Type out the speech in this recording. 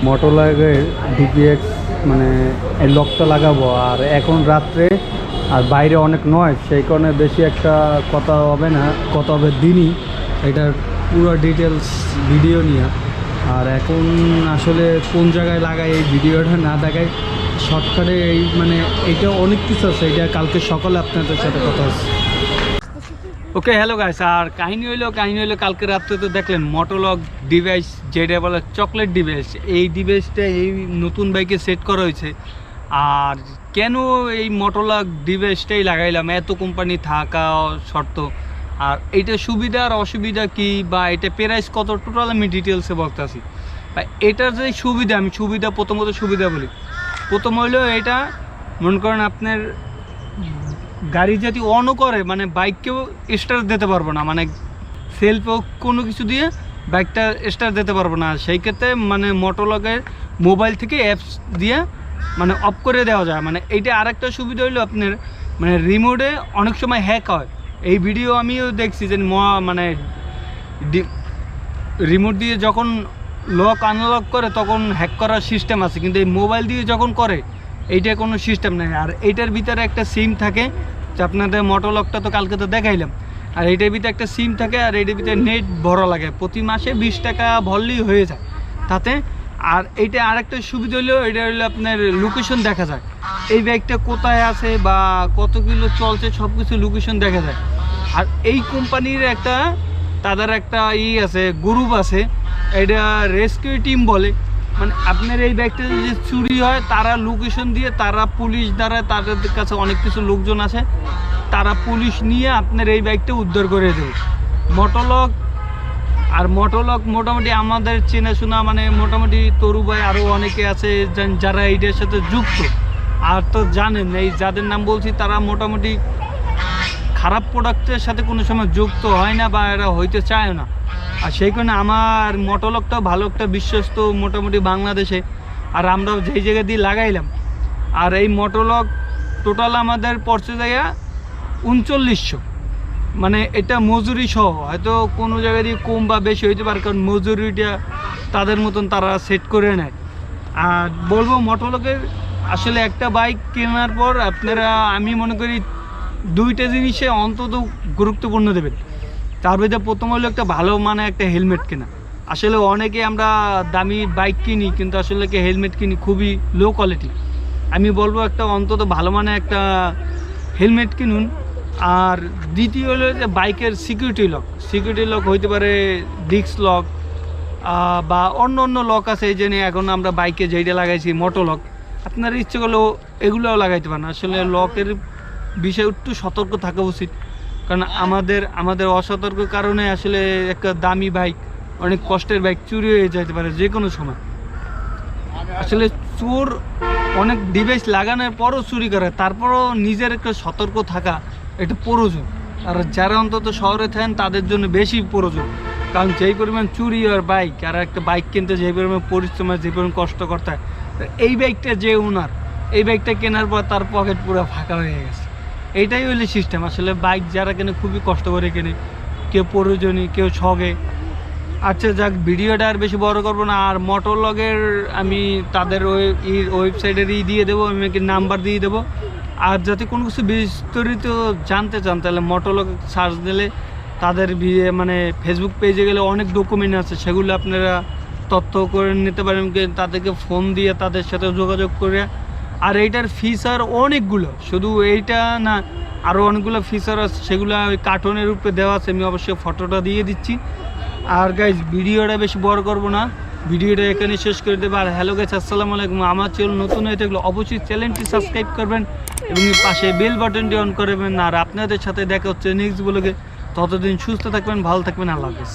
মটোলকের ডিপিএক্স মানে এই লকটা লাগাবো। আর এখন রাত্রে আর বাইরে অনেক নয়, সেই কারণে বেশি একটা কথা হবে না, কথা হবে দিনই এটার পুরো ডিটেলস ভিডিও নিয়ে। আর এখন আসলে কোন জায়গায় লাগাই এই ভিডিওটা না দেখাই শর্টকাটে, এই মানে এইটা অনেক কিছু আছে, এটা কালকে সকালে আপনাদের সাথে কথা হচ্ছে। ওকে, হ্যালো গাইস। আর কাহিনী হইলো কালকে রাত্রে তো দেখলেন মটোলক ডিভাইস, যেটা বলে চকলেট ডিভাইস, এই ডিভাইসটা এই নতুন বাইকে সেট করা হয়েছে। আর কেন এই মটোলক ডিভাইসটাই লাগাইলাম, এত কোম্পানি থাকা শর্ত, আর এইটা সুবিধা আর অসুবিধা কি, বা এটা প্রাইস কত, টোটাল আমি ডিটেলসে বলতেছি। এটার যে সুবিধা, আমি প্রথমত সুবিধা বলি। প্রথম হইলো এটা মনে করেন আপনার গাড়ি যদি অনও করে, মানে বাইককেও স্টার্ট দিতে পারবো না, মানে সেলফ কোনো কিছু দিয়ে বাইকটা স্টার্ট দিতে পারবো না। সেই ক্ষেত্রে মানে মটোলকের মোবাইল থেকে অ্যাপস দিয়ে মানে অফ করে দেওয়া যায়। মানে এইটা আরেকটা সুবিধা হইলো আপনার মানে রিমোটে অনেক সময় হ্যাক হয়। এই ভিডিও আমিও দেখছি যে মানে রিমোট দিয়ে যখন লক আনলক করে তখন হ্যাক করার সিস্টেম আছে, কিন্তু এই মোবাইল দিয়ে যখন করে এইটা কোনো সিস্টেম নেই। আর এইটার ভিতরে একটা সিম থাকে, যে আপনাদের মটোলকটা তো কালকে তো দেখাইলাম, আর এইটার ভিতরে একটা সিম থাকে, আর এইটার ভিতরে নেট ভরা লাগে, প্রতি মাসে 20 টাকা ভরলেই হয়ে যায় তাতে। আর এইটা আরেকটা সুবিধা হলো, এটা হলো আপনার লোকেশন দেখা যায়, এই ব্যাগটা কোথায় আছে বা কত কিলো চলছে সব কিছু লোকেশন দেখা যায়। আর এই কোম্পানির একটা তাদের একটা আছে, গ্রুপ আছে, এটা রেস্কিউ টিম বলে। মানে আপনার এই ব্যাগটা যদি চুরি হয়, তারা লোকেশন দিয়ে, তারা পুলিশ দ্বারা, তাদের কাছে অনেক কিছু লোকজন আছে, তারা পুলিশ নিয়ে আপনার এই ব্যাগটা উদ্ধার করে দেবে। মটোলক মোটামুটি আমাদের চেনাশোনা, মানে মোটামুটি তরু ভাই আরও অনেকে আছে যারা এইটার সাথে যুক্ত। আর তো জানেন এই যাদের নাম বলছি তারা মোটামুটি খারাপ প্রোডাক্টের সাথে কোনো সময় যুক্ত হয় না, বা এরা হইতে চায় না। আর সেই কারণে আমার মটোলকটাও ভালো একটা বিশ্বস্ত মোটামুটি বাংলাদেশে। আর আমরা যেই জায়গা দিয়ে লাগাইলাম, আর এই মটোলক টোটাল আমাদের পড়ছে জায়গা 3900, মানে এটা মজুরি সহ, হয়তো কোনো জায়গায় দিয়ে কম বা বেশি হইতে পারে, কারণ মজুরিটা তাদের মতন তারা সেট করে নেয়। আর বলবো মটোলকের আসলে একটা বাইক কেনার পর আপনারা, আমি মনে করি দুইটা জিনিসে অন্তত গুরুত্বপূর্ণ দেবেন। তার ভিতরে প্রথম হলো একটা ভালো মানে একটা হেলমেট কেনা। আসলে অনেকে আমরা দামি বাইক কিনি, কিন্তু আসলে কি হেলমেট কিনি খুবই লো কোয়ালিটি। আমি বলবো একটা অন্তত ভালো মানে একটা হেলমেট কিনুন। আর দ্বিতীয় হলো যে বাইকের সিকিউরিটি লক হইতে পারে, ডিস্ক লক বা অন্য লক আছে, এই জন্য এখন আমরা বাইকে যেইটা লাগাইছি মটোলক, আপনারা ইচ্ছে করলেও এগুলোও লাগাইতে পারেন। আসলে লকের বিষয়ে একটু সতর্ক থাকা উচিত, কারণ আমাদের অসতর্ক কারণে আসলে একটা দামি বাইক, অনেক কষ্টের বাইক চুরি হয়ে যেতে পারে যে কোনো সময়। আসলে চোর অনেক ডিভাইস লাগানোর পরও চুরি করে, তারপরও নিজের একটা সতর্ক থাকা এটা প্রয়োজন। আর যারা অন্তত শহরে থাকেন তাদের জন্য বেশি প্রয়োজন, কারণ যেই পরিমাণ চুরি আর বাইক, আর একটা বাইক কিনতে যেই পরিমাণ পরিশ্রম হয়, যে পরিমাণ কষ্ট করতে হয়, এই বাইকটা যে ওনার, এই বাইকটা কেনার পর তার পকেট পুরো ফাঁকা হয়ে গেছে। এইটাই হইলে সিস্টেম। আসলে বাইক যারা কেনে খুবই কষ্ট করে কেনে, কেউ প্রয়োজনীয়, কেউ শখে। আচ্ছা যাক, ভিডিওটা আর বেশি বড় করবো না। আর মটোলকের আমি তাদের ওয়েবসাইটেরই দিয়ে দেবো, আমি নাম্বার দিয়ে দেবো। আর যাতে কোনো কিছু বিস্তারিত জানতে চান, তাহলে মটোলক সার্চ দিলে তাদের মানে ফেসবুক পেজে গেলে অনেক ডকুমেন্ট আছে, সেগুলো আপনারা তথ্য করে নিতে পারেন, তাদেরকে ফোন দিয়ে তাদের সাথে যোগাযোগ করে। আর এইটার ফিচার অনেকগুলো, শুধু এইটা না, আরও অনেকগুলো ফিচার আছে, সেগুলো ওই কার্টুনের উপরে দেওয়া আছে, আমি অবশ্যই ফটোটা দিয়ে দিচ্ছি। আর গাইজ ভিডিওটা বেশি বড় করবো না, ভিডিওটা এখানে শেষ করে দেবো। আর হ্যালো গাইজ, আসসালামু আলাইকুম। আমার চ্যানেল নতুন হয়ে থাকলে অবশ্যই চ্যানেলটি সাবস্ক্রাইব করবেন এবং পাশে বেল বাটনটি অন করবেন। আর আপনাদের সাথে দেখা হচ্ছে নেক্সট ব্লগে। ততদিন সুস্থ থাকবেন, ভালো থাকবেন, আল্লাহ হাফেজ।